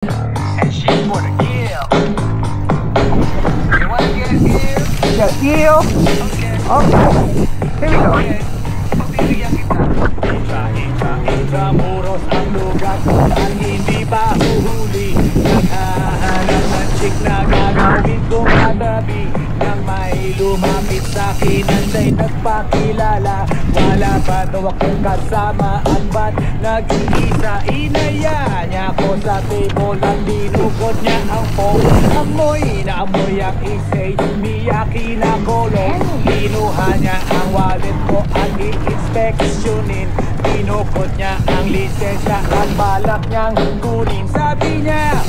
And she's for the kill. You wanna get a kill? Yeah, deal. Okay. Okay. Here we go. Okay. Pabibigyan kita. Intramuros ang lugar kung saan hindi pa huhuli. Naghahanap ng chick na gagawin kong katabi. Nang may lumapit sa'kin anda'y nagpakilala. Wala pa daw akong kasama at ba't nag-iisa? Inaya niya ako sa table at dinukot niya ang phone. Amoy na amoy ang isay, miyaki na kolong. Kinuha niya ang wallet ko at i-inspeksyonin. Dinukot niya ang lisensya at balak niyang kunin. Sabi niya,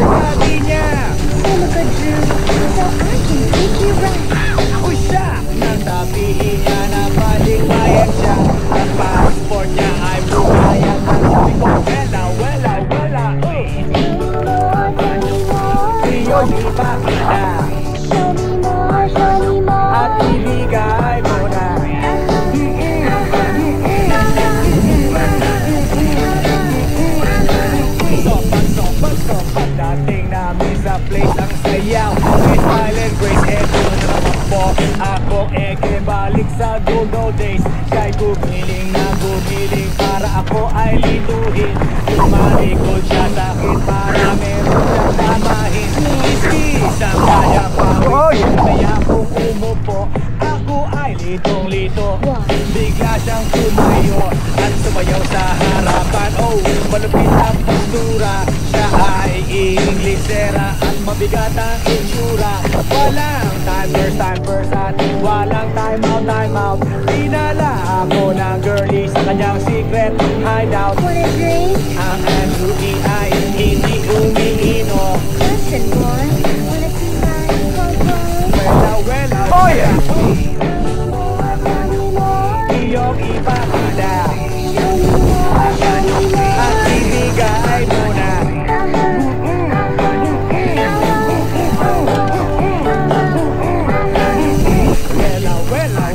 sabi niya, uy siya, nang sabihin niya na balikbayan siya. Ang passport niya ay bumayan. Ang sabi ko, wala, uy. Iyon ipakita at ibigay mo na. Sopan dating namin sa place ang sayaw. May style and grace, eto na naman po. Ako eke balik sa good old days. Kay gumiling na gumiling para ako ay lituhin. Tumalikod siya sa'kin para meron siyang tamahin. Iskis ang kaya pawin, kaya kung umupo ako ay litong-lito. Bigla siyang tumayo at sumayaw sa harapan. Oh, malupit ang postura. Siya ay Inglesera at mabigat ang itsura. Walang time first at walang time out. Dinala ako ng girlie sa kanyang secret hideout. Ang Andrew E. ay hindi umiinom. Wela, Oh yeah. iyong ipakita at ibigay mo na.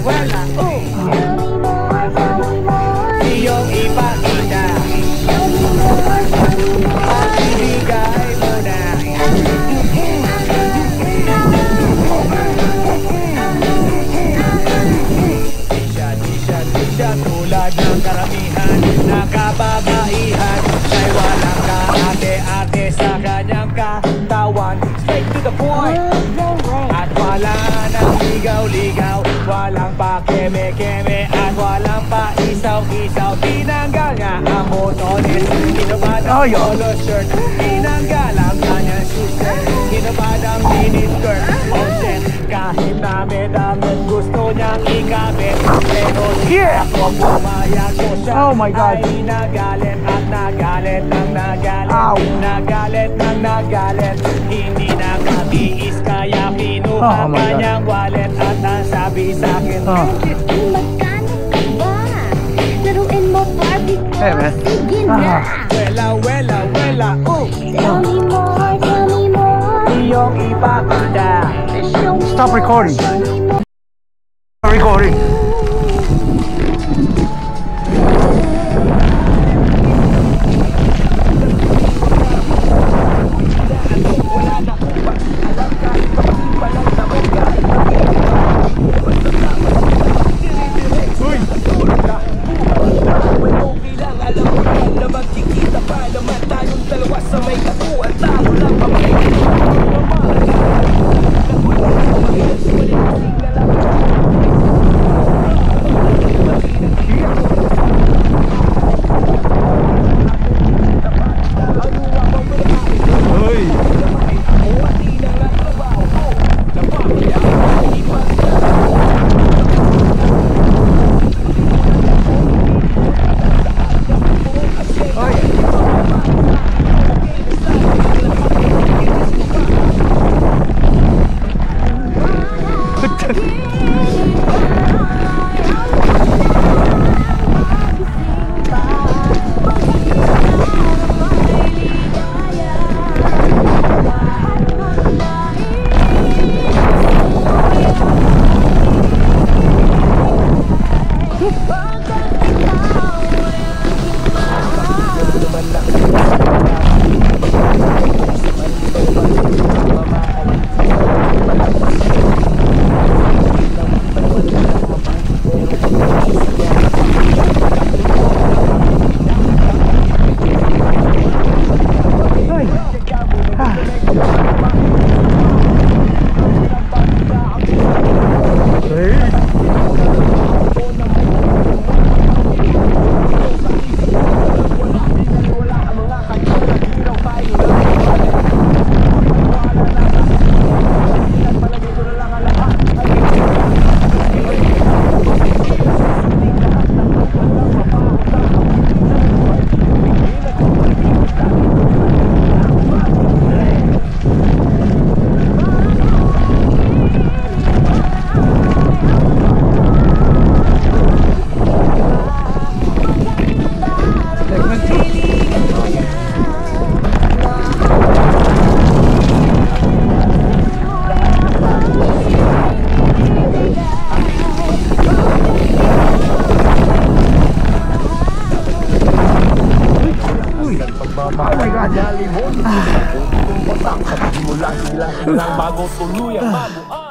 Wela, iyong ipakita at ibigay mo na. Di siya tulad ng karamihan na kababaihan. Siya'y walang kaate-ate sa kanyang katawan. Straight to the point. At wala nang ligaw-ligaw. Walang pa keme-keme at walang pa isaw-isaw. Tinanggal nga ang botones, hinubad ang polo shirt. Tinanggal ang kanyang shoes, hinubad ang miniskirt. Oh shit, kahit damit gusto niyang ikabit. Pero Yeah. ako pumayag ko siya. Oh my God. Ay nagalit at nagalit ng nagalit. Ow. Nagalit ng nagalit. Hindi nakatiis kaya kinuha Oh my God. kanyang wallet at ang sabi sa'kin, Magkano ka ba? Laruin mo Barbie ko. Hey, man. Sige na. wela, Tell me more. iyong ipakita. Show me Stop more, recording. show me more. Recording. Kanya limon Patak, simula silang bago tuloy ang mabuhay